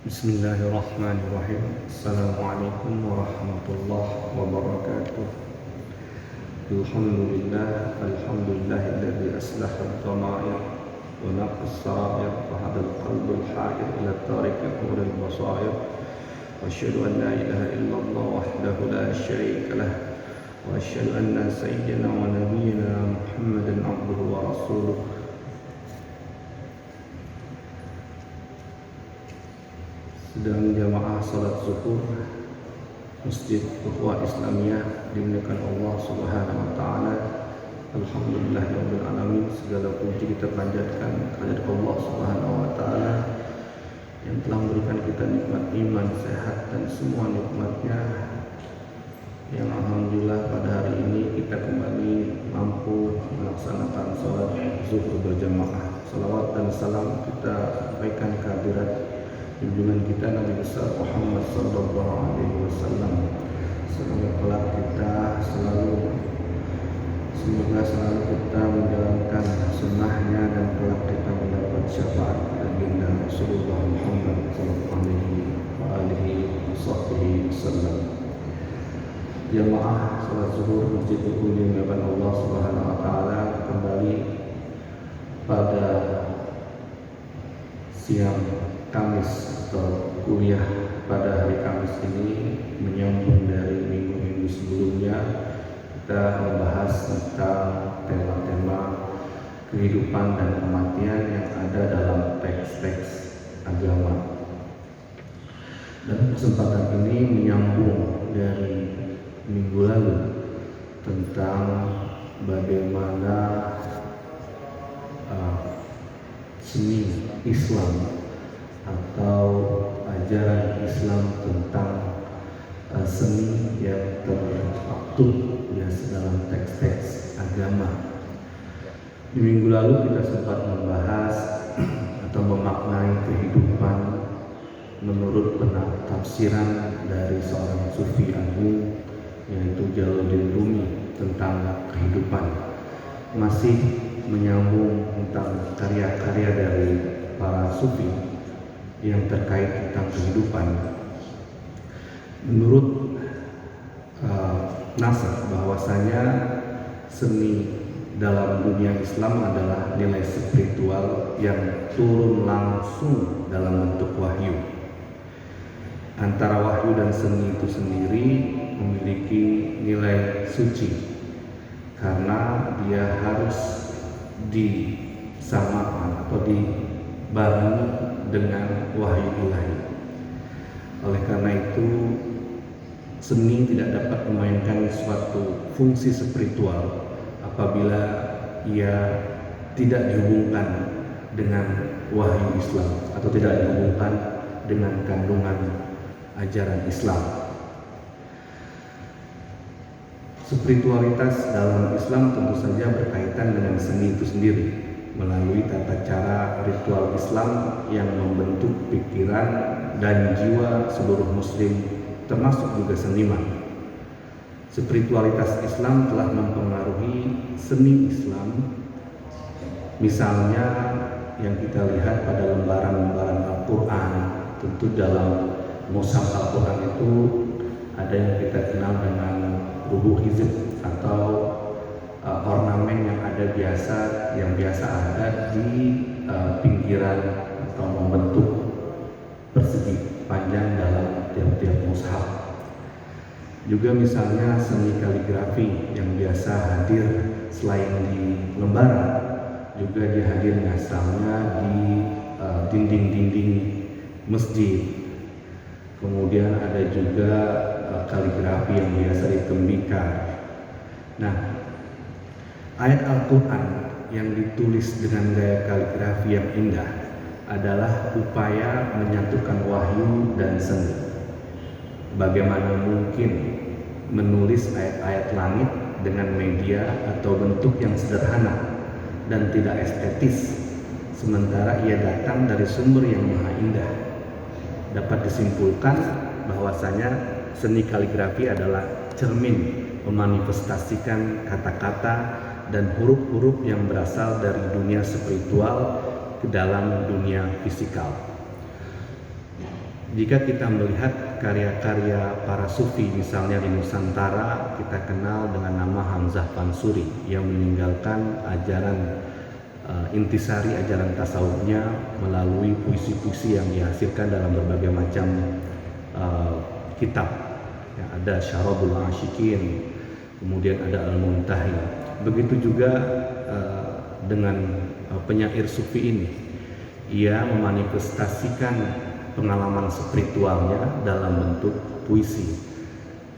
Bismillahirrahmanirrahim. Assalamualaikum warahmatullahi wabarakatuh. Alhamdulillahilladzi aslaha ad-dhamair wa naqqas sarair wa hadal qalbal ha'ir ila tariqil nuril basair. Wa asyhadu an la ilaha illallah wahdahu la syarika lah wa asyhadu anna sayyidina wa nabiyyina Muhammadan abduhu wa rasuluh. Sedang jamaah salat zuhur Masjid Ukhuwah Islamiyah dimuliakan Allah Subhanahu wa taala. Alhamdulillahirabbil alamin. Segala puji kita panjatkan kehadirat Allah Subhanahu wa taala yang telah memberikan kita nikmat iman, sehat dan semua nikmatnya, yang alhamdulillah pada hari ini kita kembali mampu melaksanakan salat zuhur berjamaah. Salawat dan salam kita sampaikan kehadirat junjungan kita Nabi besar Muhammad sallallahu alaihi wasallam. Semoga kelak kita semoga selalu kita menjalankan sunnahnya dan kelak kita mendapat syafaat baginda Rasulullah Muhammad sallallahu alaihi wasallam. Jamaah salat zuhur Masjid dimuliakan Allah Subhanahu wa taala, kembali pada siang Kamis atau kuliah pada hari Kamis ini menyambung dari minggu-minggu sebelumnya. Kita membahas tentang tema-tema kehidupan dan kematian yang ada dalam teks-teks agama. Dan kesempatan ini menyambung dari minggu lalu tentang bagaimana seni Islam atau ajaran Islam tentang seni yang termaktub dalam teks-teks agama. Di minggu lalu kita sempat membahas atau memaknai kehidupan menurut penafsiran dari seorang sufi agung, yaitu Jalaluddin Rumi, tentang kehidupan. Masih menyambung tentang karya-karya dari para sufi yang terkait tentang kehidupan. Menurut Nasr, bahwasanya seni dalam dunia Islam adalah nilai spiritual yang turun langsung dalam bentuk wahyu. Antara wahyu dan seni itu sendiri memiliki nilai suci karena dia harus disamakan atau dibarengi dengan wahyu ilahi. Oleh karena itu, seni tidak dapat memainkan suatu fungsi spiritual apabila ia tidak dihubungkan dengan wahyu Islam atau tidak dihubungkan dengan kandungan ajaran Islam. Spiritualitas dalam Islam tentu saja berkaitan dengan seni itu sendiri, melalui tata cara ritual Islam yang membentuk pikiran dan jiwa seluruh muslim, termasuk juga seniman. Spiritualitas Islam telah mempengaruhi seni Islam. Misalnya yang kita lihat pada lembaran-lembaran Al-Quran, tentu dalam mushaf Al-Quran itu ada yang kita kenal dengan rubuh hizb atau ornamen yang biasa ada di pinggiran atau membentuk persegi panjang dalam tiap-tiap mushaf. Juga misalnya seni kaligrafi yang biasa hadir selain di lembaran, juga dihadir misalnya di dinding-dinding masjid. Kemudian ada juga kaligrafi yang biasa di tembikar. Nah, ayat Al-Quran yang ditulis dengan gaya kaligrafi yang indah adalah upaya menyatukan wahyu dan seni. Bagaimana mungkin menulis ayat-ayat langit dengan media atau bentuk yang sederhana dan tidak estetis, sementara ia datang dari sumber yang maha indah? Dapat disimpulkan bahwasanya seni kaligrafi adalah cermin memanifestasikan kata-kata dan huruf-huruf yang berasal dari dunia spiritual ke dalam dunia fisikal. Jika kita melihat karya-karya para sufi, misalnya di Nusantara, kita kenal dengan nama Hamzah Pansuri yang meninggalkan ajaran intisari, ajaran tasawufnya melalui puisi-puisi yang dihasilkan dalam berbagai macam kitab. Ya, ada Syarabul Asyikin, kemudian ada Al-Muntahi. Begitu juga dengan penyair sufi ini, ia memanifestasikan pengalaman spiritualnya dalam bentuk puisi.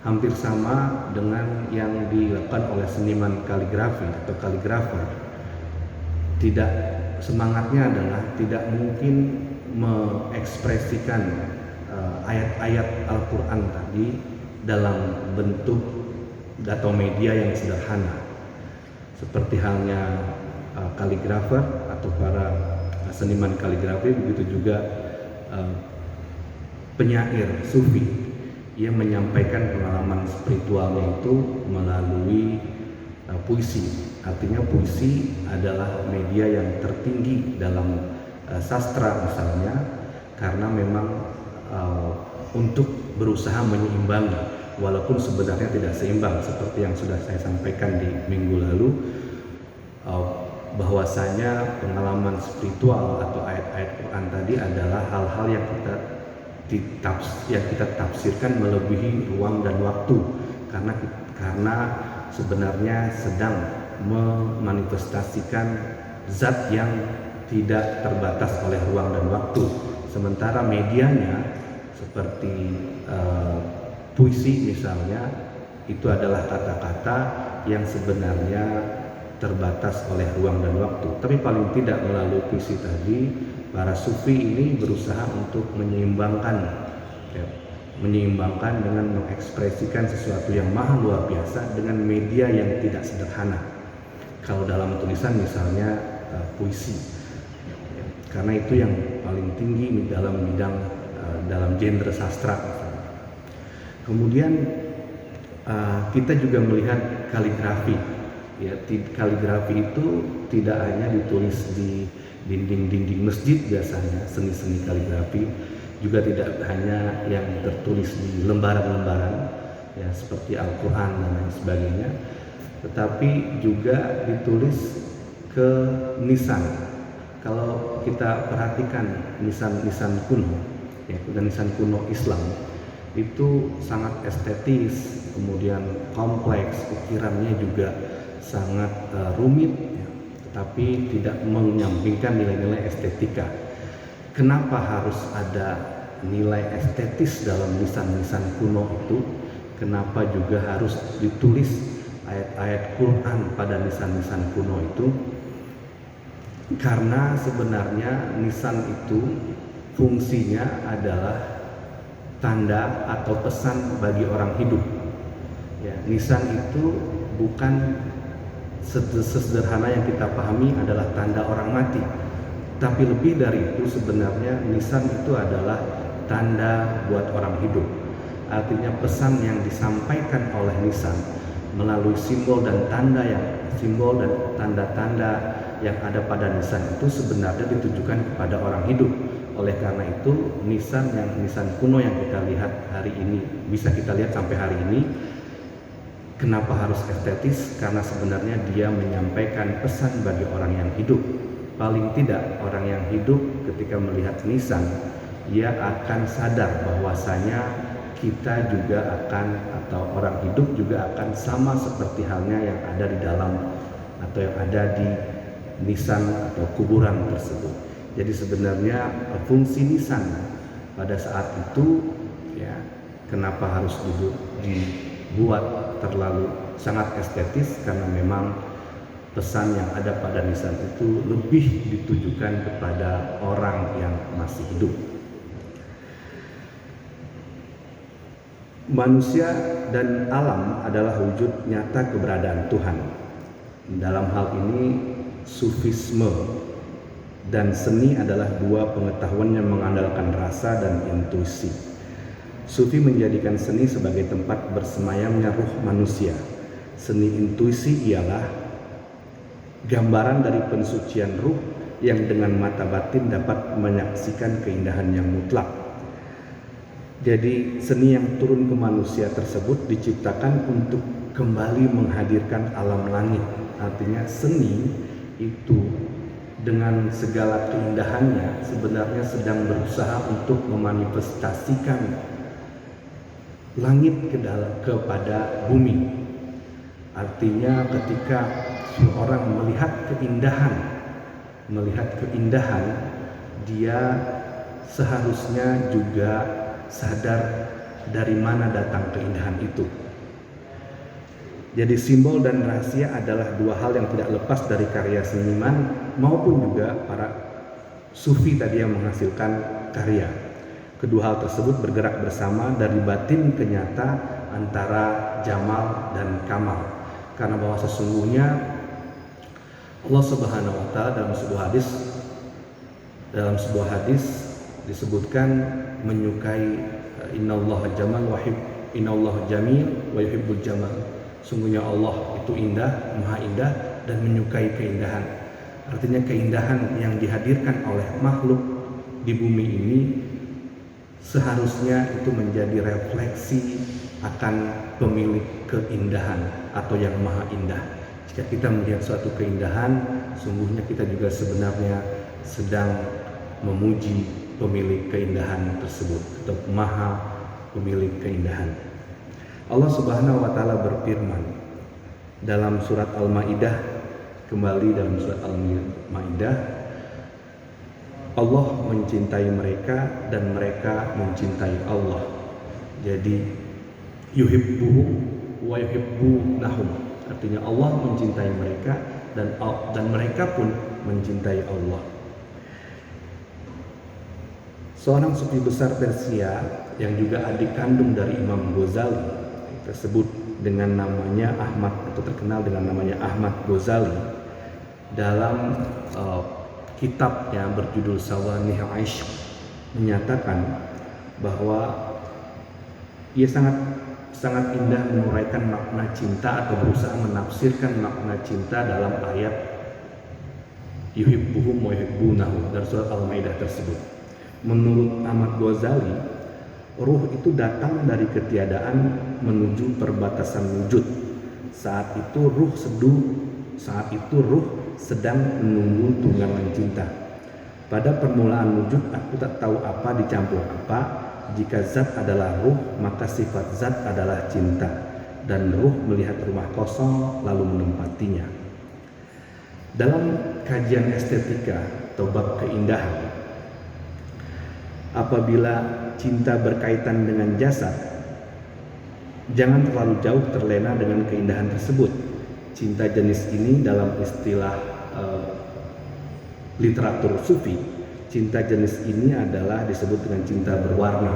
Hampir sama dengan yang dilakukan oleh seniman kaligrafi atau kaligrafer. Tidak, semangatnya adalah tidak mungkin mengekspresikan ayat-ayat Al-Quran tadi dalam bentuk atau media yang sederhana, seperti halnya kaligrafer atau para seniman kaligrafi. Begitu juga penyair sufi yang menyampaikan pengalaman spiritualnya itu melalui puisi. Artinya puisi adalah media yang tertinggi dalam sastra misalnya, karena memang untuk berusaha menyeimbangi, walaupun sebenarnya tidak seimbang, seperti yang sudah saya sampaikan di minggu lalu, bahwasanya pengalaman spiritual atau ayat-ayat Quran tadi adalah hal-hal yang kita tafsirkan melebihi ruang dan waktu, karena sebenarnya sedang memanifestasikan zat yang tidak terbatas oleh ruang dan waktu. Sementara medianya seperti puisi misalnya, itu adalah kata-kata yang sebenarnya terbatas oleh ruang dan waktu. Tapi paling tidak melalui puisi tadi, para sufi ini berusaha untuk menyeimbangkan dengan mengekspresikan sesuatu yang maha luar biasa dengan media yang tidak sederhana. Kalau dalam tulisan misalnya puisi, karena itu yang paling tinggi dalam bidang dalam genre sastra. Kemudian kita juga melihat kaligrafi. Ya, kaligrafi itu tidak hanya ditulis di dinding-dinding masjid biasanya, seni-seni kaligrafi, juga tidak hanya yang tertulis di lembaran-lembaran ya seperti Al-Quran dan lain sebagainya, tetapi juga ditulis ke nisan. Kalau kita perhatikan nisan-nisan kuno, ya, nisan kuno Islam itu sangat estetis, kemudian kompleks, ukirannya juga sangat rumit, ya, tetapi tidak menyampingkan nilai-nilai estetika. Kenapa harus ada nilai estetis dalam nisan-nisan kuno itu? Kenapa juga harus ditulis ayat-ayat Quran pada nisan-nisan kuno itu? Karena sebenarnya nisan itu fungsinya adalah tanda atau pesan bagi orang hidup. Ya, nisan itu bukan sesederhana yang kita pahami adalah tanda orang mati. Tapi lebih dari itu, sebenarnya nisan itu adalah tanda buat orang hidup. Artinya pesan yang disampaikan oleh nisan melalui simbol dan tanda-tanda yang ada pada nisan itu sebenarnya ditujukan kepada orang hidup. Oleh karena itu, nisan kuno yang kita lihat hari ini, bisa kita lihat sampai hari ini. Kenapa harus estetis? Karena sebenarnya dia menyampaikan pesan bagi orang yang hidup. Paling tidak orang yang hidup ketika melihat nisan, ia akan sadar bahwasanya kita juga akan, atau orang hidup juga akan sama seperti halnya yang ada di dalam atau yang ada di nisan atau kuburan tersebut. Jadi sebenarnya fungsi nisan pada saat itu, ya, kenapa harus dibuat terlalu sangat estetis? Karena memang pesan yang ada pada nisan itu lebih ditujukan kepada orang yang masih hidup. Manusia dan alam adalah wujud nyata keberadaan Tuhan. Dalam hal ini, sufisme dan seni adalah dua pengetahuan yang mengandalkan rasa dan intuisi. Sufi menjadikan seni sebagai tempat bersemayamnya ruh manusia. Seni intuisi ialah gambaran dari pensucian ruh yang dengan mata batin dapat menyaksikan keindahan yang mutlak. Jadi seni yang turun ke manusia tersebut diciptakan untuk kembali menghadirkan alam langit. Artinya seni itu dengan segala keindahannya sebenarnya sedang berusaha untuk memanifestasikan langit kepada bumi. Artinya ketika seorang melihat keindahan, dia seharusnya juga sadar dari mana datang keindahan itu. Jadi simbol dan rahasia adalah dua hal yang tidak lepas dari karya seniman maupun juga para sufi tadi yang menghasilkan karya. Kedua hal tersebut bergerak bersama dari batin ke nyata antara jamal dan kamal. Karena bahwa sesungguhnya Allah Subhanahu wa taala dalam sebuah hadis disebutkan menyukai innallaha jamil wa yuhibbul jamal. Sungguhnya Allah itu indah, maha indah dan menyukai keindahan. Artinya keindahan yang dihadirkan oleh makhluk di bumi ini seharusnya itu menjadi refleksi akan pemilik keindahan atau yang maha indah. Jika kita melihat suatu keindahan, sungguhnya kita juga sebenarnya sedang memuji pemilik keindahan tersebut atau maha pemilik keindahan. Allah Subhanahu wa taala berfirman dalam surat Al-Maidah, kembali dalam surat Al-Maidah, Allah mencintai mereka dan mereka mencintai Allah. Jadi yuhibbuhu wa yuhibbunahum. Artinya Allah mencintai mereka dan mereka pun mencintai Allah. Seorang sufi besar Persia yang juga adik kandung dari Imam Ghazali, tersebut dengan namanya Ahmad atau terkenal dengan namanya Ahmad Ghazali, dalam kitabnya berjudul Sawanih Aishq menyatakan bahwa ia sangat indah menguraikan makna cinta atau berusaha menafsirkan makna cinta dalam ayat yuhibbuhum wa yuhibbunahu dari surat Al-Maidah tersebut. Menurut Ahmad Ghazali, ruh itu datang dari ketiadaan menuju perbatasan wujud. Saat itu ruh sedang menunggu tunggangan cinta. Pada permulaan wujud aku tak tahu apa dicampur apa. Jika zat adalah ruh, maka sifat zat adalah cinta. Dan ruh melihat rumah kosong lalu menempatinya. Dalam kajian estetika atau bab keindahan, apabila cinta berkaitan dengan jasad, jangan terlalu jauh terlena dengan keindahan tersebut. Cinta jenis ini dalam istilah literatur sufi, cinta jenis ini adalah disebut dengan cinta berwarna.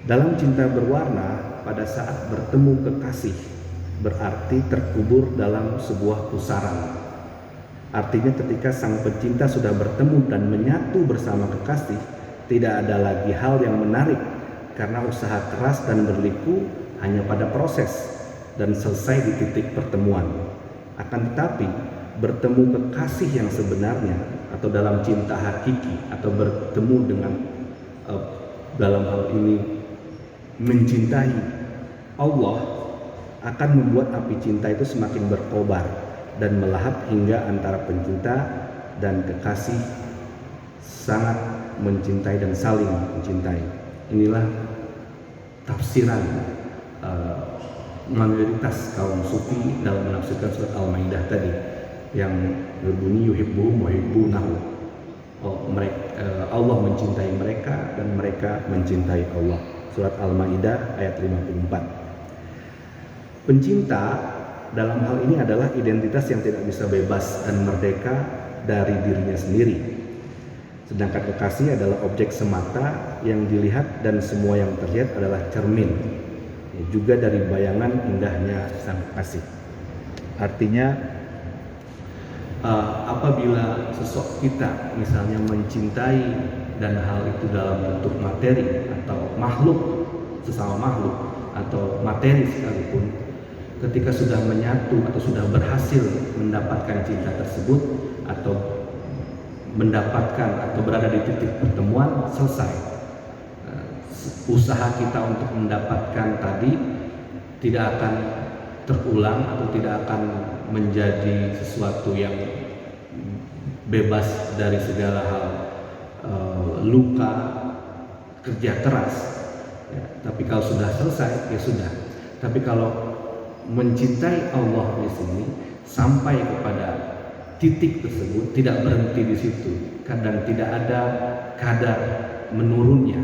Dalam cinta berwarna, pada saat bertemu kekasih, berarti terkubur dalam sebuah pusaran. Artinya ketika sang pecinta sudah bertemu dan menyatu bersama kekasih, tidak ada lagi hal yang menarik karena usaha keras dan berliku hanya pada proses dan selesai di titik pertemuan. Akan tetapi bertemu kekasih yang sebenarnya atau dalam cinta hakiki atau bertemu dengan dalam hal ini mencintai Allah akan membuat api cinta itu semakin berkobar dan melahap hingga antara pencinta dan kekasih sangat mencintai dan saling mencintai. Inilah tafsiran mayoritas kaum sufi dalam menafsirkan surat Al-Maidah tadi yang berbunyi yuhibbuhum wa yuhibbunahu. Allah mencintai mereka dan mereka mencintai Allah. Surat Al-Maidah ayat 54. Pencinta dalam hal ini adalah identitas yang tidak bisa bebas dan merdeka dari dirinya sendiri. Sedangkan kekasih adalah objek semata yang dilihat dan semua yang terlihat adalah cermin juga dari bayangan indahnya sang kekasih. Artinya apabila sosok kita misalnya mencintai dan hal itu dalam bentuk materi atau makhluk, sesama makhluk atau materi sekalipun, ketika sudah menyatu atau sudah berhasil mendapatkan cinta tersebut atau mendapatkan atau berada di titik pertemuan, selesai. usaha kita untuk mendapatkan tadi tidak akan terulang atau tidak akan menjadi sesuatu yang bebas dari segala hal luka kerja keras ya. Tapi kalau sudah selesai ya sudah. Tapi kalau mencintai Allah di sini sampai kepada titik tersebut, tidak berhenti di situ dan tidak ada kadar menurunnya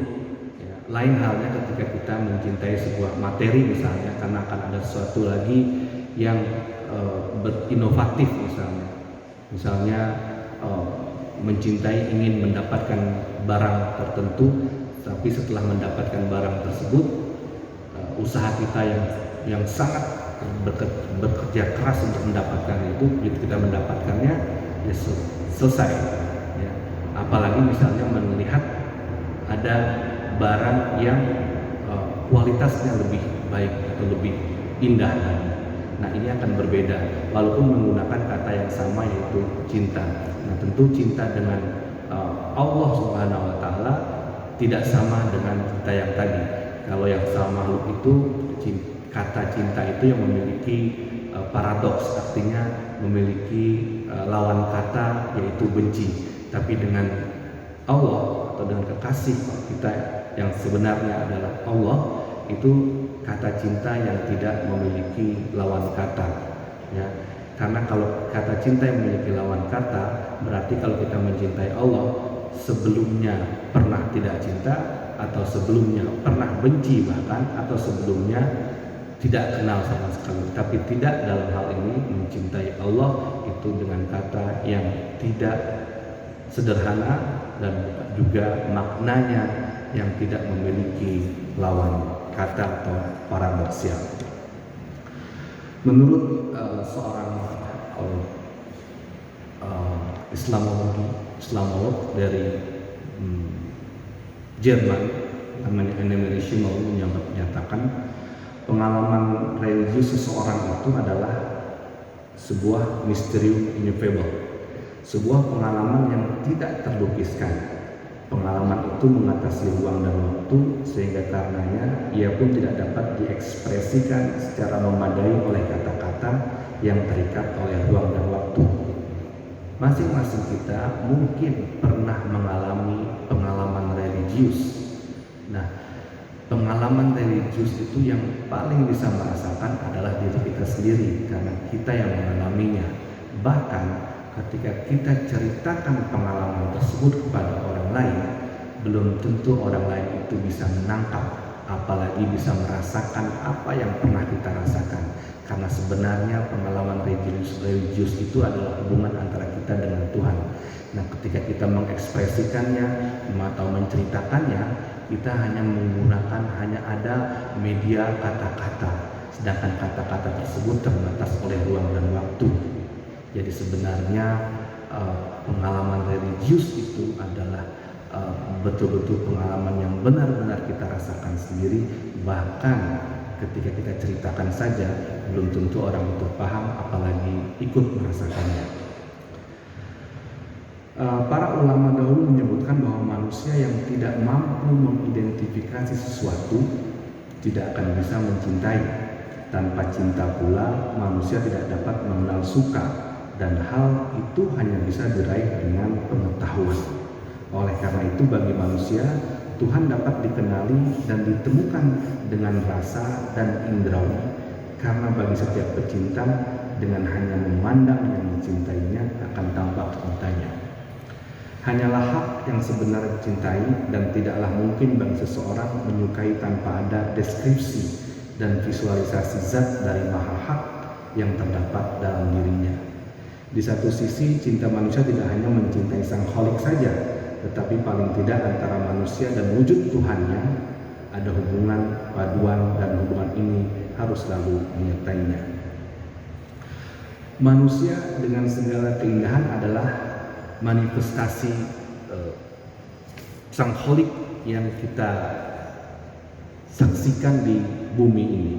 ya. Lain halnya ketika kita mencintai sebuah materi misalnya, karena akan ada sesuatu lagi yang berinovatif misalnya mencintai ingin mendapatkan barang tertentu, tapi setelah mendapatkan barang tersebut usaha kita yang sangat bekerja keras untuk mendapatkan itu, begitu kita mendapatkannya ya selesai ya. Apalagi misalnya melihat ada barang yang kualitasnya lebih baik atau lebih indah lagi. Nah ini akan berbeda walaupun menggunakan kata yang sama, yaitu cinta. Nah tentu cinta dengan Allah Subhanahu wa Ta'ala tidak sama dengan cinta yang tadi. Kalau yang sama makhluk itu, kata cinta itu yang memiliki paradoks, artinya memiliki lawan kata yaitu benci. Tapi dengan Allah atau dengan kekasih kita yang sebenarnya adalah Allah, itu kata cinta yang tidak memiliki lawan kata ya. Karena kalau kata cinta yang memiliki lawan kata, berarti kalau kita mencintai Allah, sebelumnya pernah tidak cinta, atau sebelumnya pernah benci bahkan, atau sebelumnya tidak kenal sama sekali. Tapi tidak, dalam hal ini mencintai Allah itu dengan kata yang tidak sederhana dan juga maknanya yang tidak memiliki lawan kata atau paradoksial. Menurut seorang Islamolog dari Jerman namanya Annemarie Schimmel menyatakan pengalaman religius seseorang itu adalah sebuah misterium ineffable, sebuah pengalaman yang tidak terlukiskan. Pengalaman itu mengatasi ruang dan waktu, sehingga karenanya ia pun tidak dapat diekspresikan secara memadai oleh kata-kata yang terikat oleh ruang dan waktu. Masing-masing kita mungkin pernah mengalami pengalaman religius. Nah, pengalaman religius itu yang paling bisa merasakan adalah diri kita sendiri, karena kita yang mengalaminya. Bahkan ketika kita ceritakan pengalaman tersebut kepada orang lain, belum tentu orang lain itu bisa menangkap, apalagi bisa merasakan apa yang pernah kita rasakan. Karena sebenarnya pengalaman religius itu adalah hubungan antara kita dengan Tuhan. Nah, ketika kita mengekspresikannya atau menceritakannya, kita hanya menggunakan ada media kata-kata, sedangkan kata-kata tersebut terbatas oleh ruang dan waktu. Jadi sebenarnya pengalaman religius itu adalah betul-betul pengalaman yang benar-benar kita rasakan sendiri. Bahkan ketika kita ceritakan saja belum tentu orang itu paham, apalagi ikut merasakannya. Para ulama dahulu menyebutkan bahwa manusia yang tidak mampu mengidentifikasi sesuatu tidak akan bisa mencintai. Tanpa cinta pula manusia tidak dapat mengenal suka, dan hal itu hanya bisa diraih dengan pengetahuan. Oleh karena itu bagi manusia, Tuhan dapat dikenali dan ditemukan dengan rasa dan indrawi, karena bagi setiap pecinta, dengan hanya memandang yang dicintainya akan tampak cintanya. Hanyalah hak yang sebenarnya dicintai, dan tidaklah mungkin bagi seseorang menyukai tanpa ada deskripsi dan visualisasi zat dari maha hak yang terdapat dalam dirinya. Di satu sisi, cinta manusia tidak hanya mencintai sang kholik saja, tetapi paling tidak antara manusia dan wujud Tuhannya ada hubungan paduan, dan hubungan ini harus selalu menyertainya. Manusia dengan segala keindahan adalah manifestasi sang kholik yang kita saksikan di bumi ini.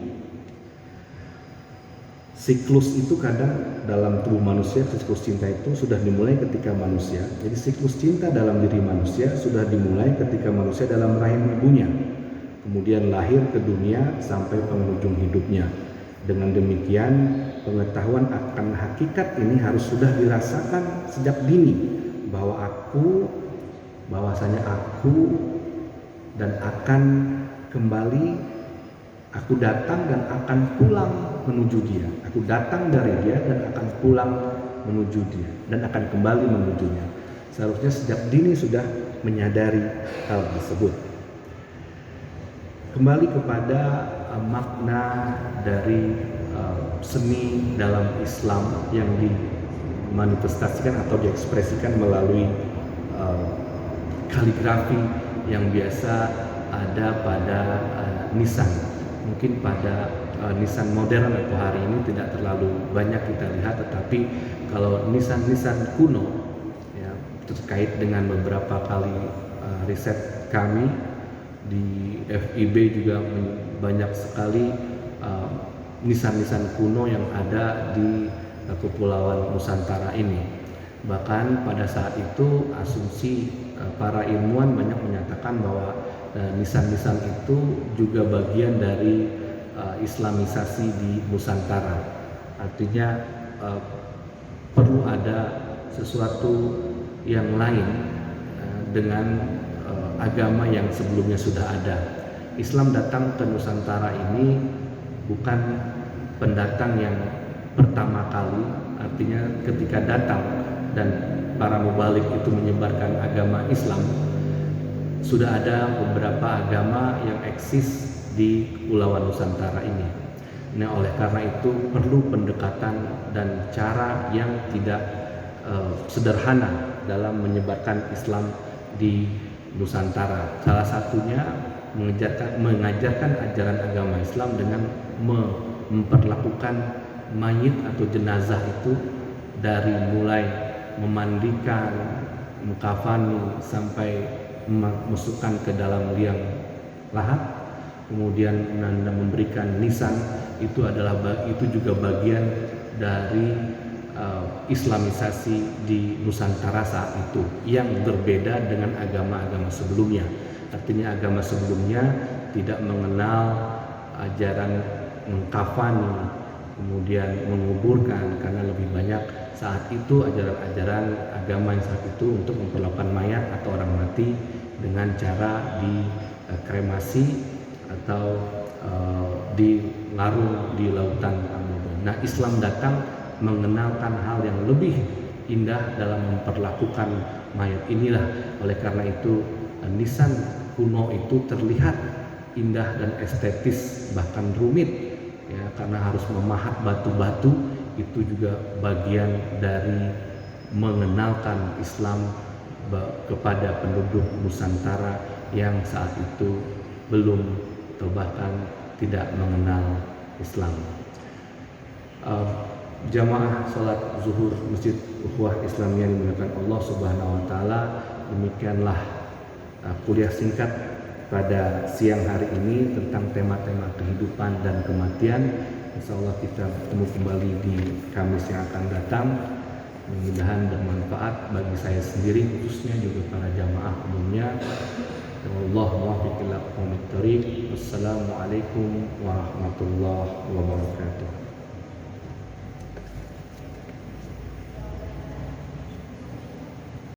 Siklus itu kadang dalam tubuh manusia, siklus cinta itu sudah dimulai ketika manusia. Jadi siklus cinta dalam diri manusia sudah dimulai ketika manusia dalam rahim ibunya. kemudian lahir ke dunia sampai penghujung hidupnya. Dengan demikian, pengetahuan akan hakikat ini harus sudah dirasakan sejak dini, bahwasanya aku dan akan kembali, aku datang dan akan pulang menuju dia. Aku datang dari dia dan akan pulang menuju dia dan akan kembali menujunya. Seharusnya sejak dini sudah menyadari hal tersebut. Kembali kepada makna dari seni dalam Islam yang dimanifestasikan atau diekspresikan melalui kaligrafi yang biasa ada pada nisan. Mungkin pada nisan modern atau hari ini tidak terlalu banyak kita lihat, tetapi kalau nisan-nisan kuno ya, terkait dengan beberapa kali riset kami di FIB juga banyak sekali nisan-nisan kuno yang ada di Kepulauan Nusantara ini. Bahkan pada saat itu asumsi para ilmuwan banyak menyatakan bahwa nisan-nisan itu juga bagian dari Islamisasi di Nusantara. Artinya perlu ada sesuatu yang lain dengan agama yang sebelumnya sudah ada. Islam datang ke Nusantara ini bukan pendatang yang pertama kali, artinya ketika datang dan para mubalik itu menyebarkan agama Islam, sudah ada beberapa agama yang eksis di Kepulauan Nusantara ini. Nah, oleh karena itu perlu pendekatan dan cara yang tidak sederhana dalam menyebarkan Islam di Nusantara. Salah satunya mengajarkan ajaran agama Islam dengan memperlakukan mayit atau jenazah itu dari mulai memandikan, mengkafani sampai memasukkan ke dalam liang lahat, kemudian memberikan nisan. Itu juga bagian dari Islamisasi di Nusantara saat itu yang berbeda dengan agama-agama sebelumnya. Artinya agama sebelumnya tidak mengenal ajaran mengkafani, kemudian menguburkan, karena lebih banyak saat itu ajaran-ajaran agama yang saat itu untuk memperlakukan mayat atau orang mati dengan cara dikremasi atau dilarung di lautan Amazon. Nah, Islam datang mengenalkan hal yang lebih indah dalam memperlakukan mayat inilah. Oleh karena itu nisan kuno itu terlihat indah dan estetis, bahkan rumit ya, karena harus memahat batu-batu. Itu juga bagian dari mengenalkan Islam kepada penduduk Nusantara yang saat itu belum atau bahkan tidak mengenal Islam. Jamaah salat zuhur Masjid Ukhuwah Islamiyah yang dimuliakan Allah Subhanahu wa taala, demikianlah kuliah singkat pada siang hari ini tentang tema-tema kehidupan dan kematian. Insyaallah kita bertemu kembali di Kamis yang akan datang. Mudah-mudahan bermanfaat bagi saya sendiri khususnya, juga para jamaah umumnya. Wallahu muwaffiq ila aqwamit thoriq. Wassalamualaikum warahmatullahi wabarakatuh.